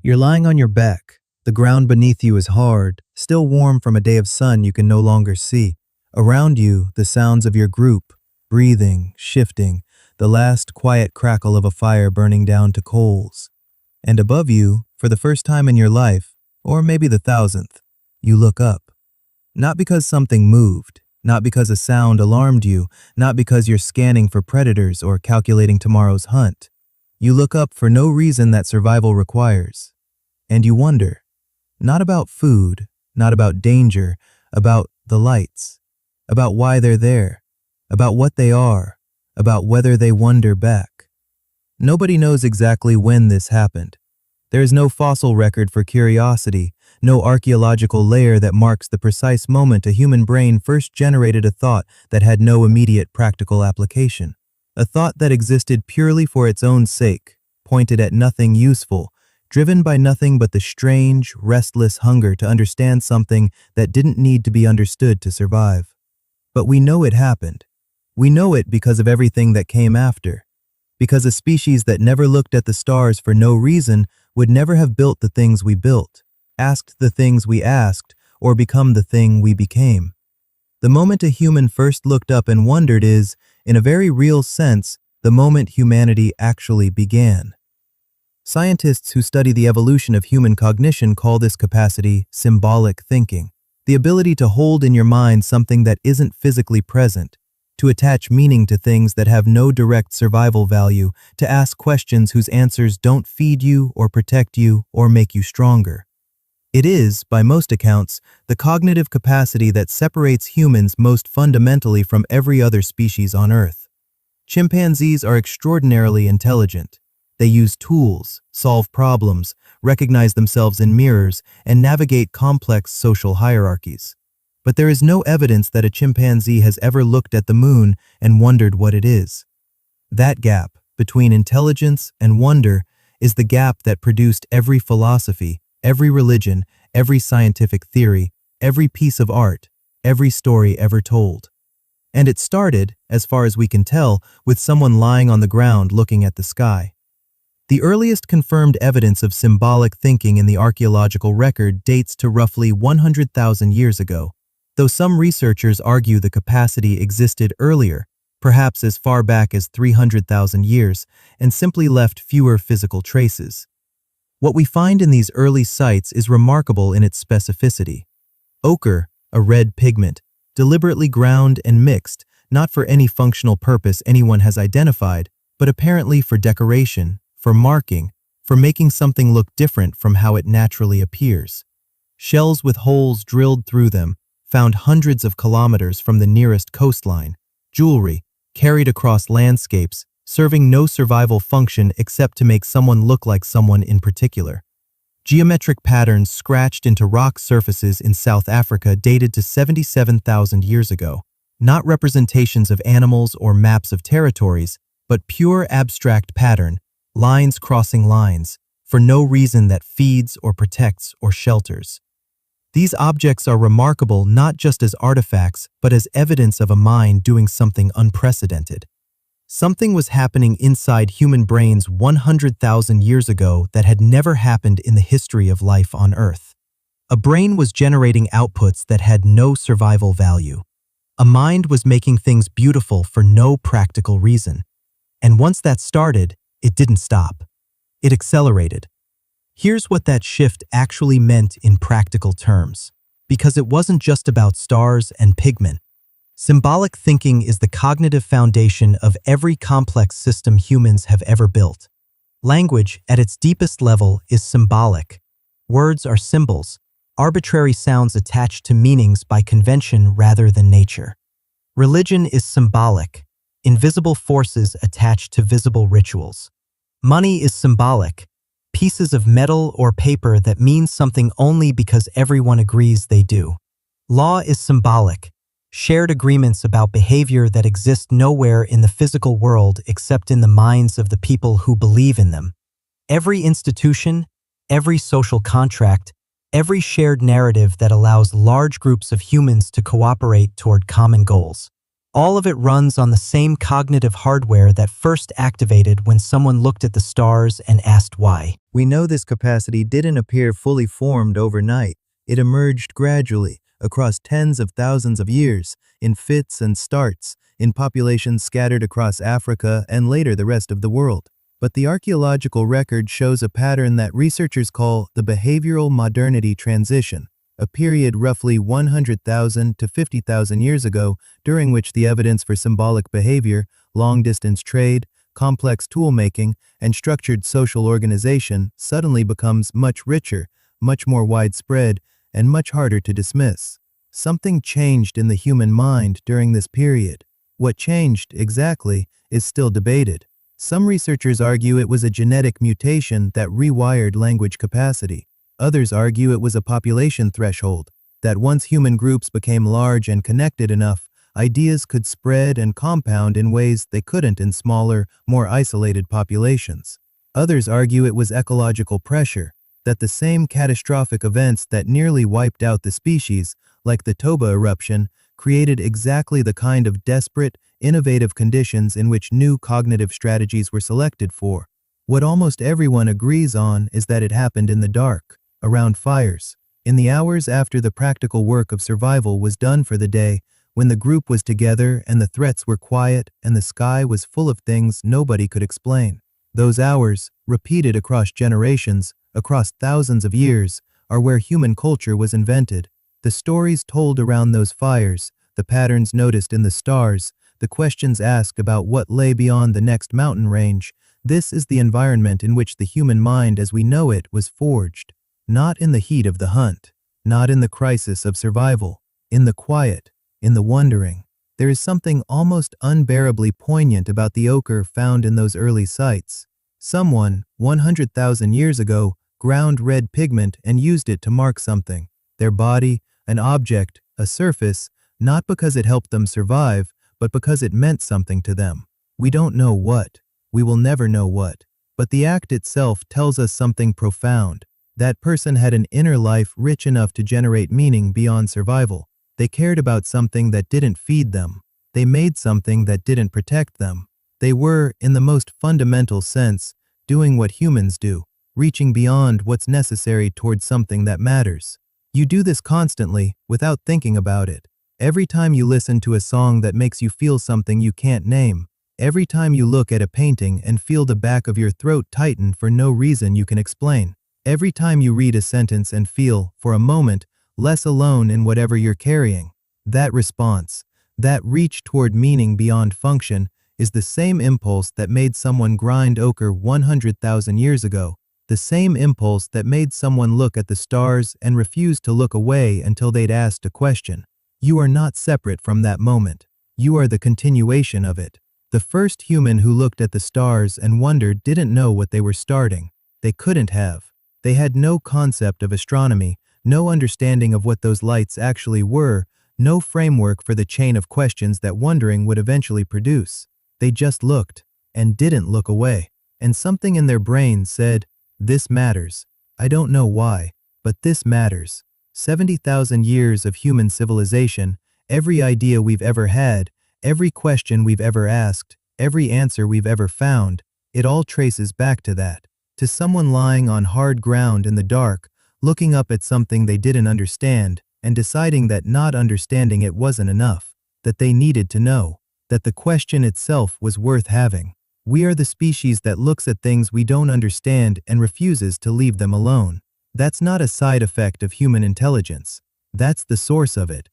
You're lying on your back. The ground beneath you is hard, still warm from a day of sun you can no longer see. Around you, the sounds of your group, breathing, shifting, the last quiet crackle of a fire burning down to coals. And above you, for the first time in your life, or maybe the thousandth, you look up. Not because something moved, not because a sound alarmed you, not because you're scanning for predators or calculating tomorrow's hunt. You look up for no reason that survival requires. And you wonder, not about food, not about danger, about the lights, about why they're there, about what they are, about whether they wonder back. Nobody knows exactly when this happened. There is no fossil record for curiosity, no archaeological layer that marks the precise moment a human brain first generated a thought that had no immediate practical application. A thought that existed purely for its own sake, pointed at nothing useful, driven by nothing but the strange, restless hunger to understand something that didn't need to be understood to survive. But we know it happened. We know it because of everything that came after. Because a species that never looked at the stars for no reason would never have built the things we built, asked the things we asked, or become the thing we became. The moment a human first looked up and wondered is, in a very real sense, the moment humanity actually began. Scientists who study the evolution of human cognition call this capacity symbolic thinking, the ability to hold in your mind something that isn't physically present, to attach meaning to things that have no direct survival value, to ask questions whose answers don't feed you or protect you or make you stronger. It is, by most accounts, the cognitive capacity that separates humans most fundamentally from every other species on Earth. Chimpanzees are extraordinarily intelligent. They use tools, solve problems, recognize themselves in mirrors, and navigate complex social hierarchies. But there is no evidence that a chimpanzee has ever looked at the moon and wondered what it is. That gap between intelligence and wonder is the gap that produced every philosophy, every religion, every scientific theory, every piece of art, every story ever told. And it started, as far as we can tell, with someone lying on the ground looking at the sky. The earliest confirmed evidence of symbolic thinking in the archaeological record dates to roughly 100,000 years ago, though some researchers argue the capacity existed earlier, perhaps as far back as 300,000 years, and simply left fewer physical traces. What we find in these early sites is remarkable in its specificity. Ochre, a red pigment, deliberately ground and mixed, not for any functional purpose anyone has identified, but apparently for decoration, for marking, for making something look different from how it naturally appears. Shells with holes drilled through them, found hundreds of kilometers from the nearest coastline, jewelry, carried across landscapes, serving no survival function except to make someone look like someone in particular. Geometric patterns scratched into rock surfaces in South Africa dated to 77,000 years ago, not representations of animals or maps of territories, but pure abstract pattern, lines crossing lines, for no reason that feeds or protects or shelters. These objects are remarkable not just as artifacts, but as evidence of a mind doing something unprecedented. Something was happening inside human brains 100,000 years ago that had never happened in the history of life on Earth. A brain was generating outputs that had no survival value. A mind was making things beautiful for no practical reason. And once that started, it didn't stop. It accelerated. Here's what that shift actually meant in practical terms, because it wasn't just about stars and pigment. Symbolic thinking is the cognitive foundation of every complex system humans have ever built. Language, at its deepest level, is symbolic. Words are symbols, arbitrary sounds attached to meanings by convention rather than nature. Religion is symbolic, invisible forces attached to visible rituals. Money is symbolic, pieces of metal or paper that mean something only because everyone agrees they do. Law is symbolic, shared agreements about behavior that exist nowhere in the physical world except in the minds of the people who believe in them. Every institution, every social contract, every shared narrative that allows large groups of humans to cooperate toward common goals. All of it runs on the same cognitive hardware that first activated when someone looked at the stars and asked why. We know this capacity didn't appear fully formed overnight. It emerged gradually, across tens of thousands of years, in fits and starts, in populations scattered across Africa and later the rest of the world. But the archaeological record shows a pattern that researchers call the behavioral modernity transition, a period roughly 100,000 to 50,000 years ago during which the evidence for symbolic behavior, long-distance trade, complex tool-making, and structured social organization suddenly becomes much richer, much more widespread, and much harder to dismiss. Something changed in the human mind during this period. What changed exactly is still debated. Some researchers argue it was a genetic mutation that rewired language capacity. Others argue it was a population threshold, that once human groups became large and connected enough, ideas could spread and compound in ways they couldn't in smaller, more isolated populations. Others argue it was ecological pressure, that the same catastrophic events that nearly wiped out the species, like the Toba eruption, created exactly the kind of desperate, innovative conditions in which new cognitive strategies were selected for. What almost everyone agrees on is that it happened in the dark, around fires, in the hours after the practical work of survival was done for the day, when the group was together and the threats were quiet and the sky was full of things nobody could explain. Those hours, repeated across generations, across thousands of years, are where human culture was invented. The stories told around those fires, the patterns noticed in the stars, the questions asked about what lay beyond the next mountain range, this is the environment in which the human mind as we know it was forged. Not in the heat of the hunt, not in the crisis of survival, in the quiet, in the wondering. There is something almost unbearably poignant about the ochre found in those early sites. Someone, 100,000 years ago, ground red pigment and used it to mark something, their body, an object, a surface, not because it helped them survive, but because it meant something to them. We don't know what. We will never know what. But the act itself tells us something profound. That person had an inner life rich enough to generate meaning beyond survival. They cared about something that didn't feed them. They made something that didn't protect them. They were, in the most fundamental sense, doing what humans do, reaching beyond what's necessary towards something that matters. You do this constantly, without thinking about it. Every time you listen to a song that makes you feel something you can't name. Every time you look at a painting and feel the back of your throat tighten for no reason you can explain. Every time you read a sentence and feel, for a moment, less alone in whatever you're carrying. That response, that reach toward meaning beyond function, is the same impulse that made someone grind ochre 100,000 years ago, the same impulse that made someone look at the stars and refuse to look away until they'd asked a question. You are not separate from that moment. You are the continuation of it. The first human who looked at the stars and wondered didn't know what they were starting. They couldn't have. They had no concept of astronomy, no understanding of what those lights actually were, no framework for the chain of questions that wondering would eventually produce. They just looked, and didn't look away. And something in their brains said, "This matters. I don't know why, but this matters." 70,000 years of human civilization, every idea we've ever had, every question we've ever asked, every answer we've ever found, it all traces back to that. To someone lying on hard ground in the dark, looking up at something they didn't understand, and deciding that not understanding it wasn't enough, that they needed to know, that the question itself was worth having. We are the species that looks at things we don't understand and refuses to leave them alone. That's not a side effect of human intelligence. That's the source of it.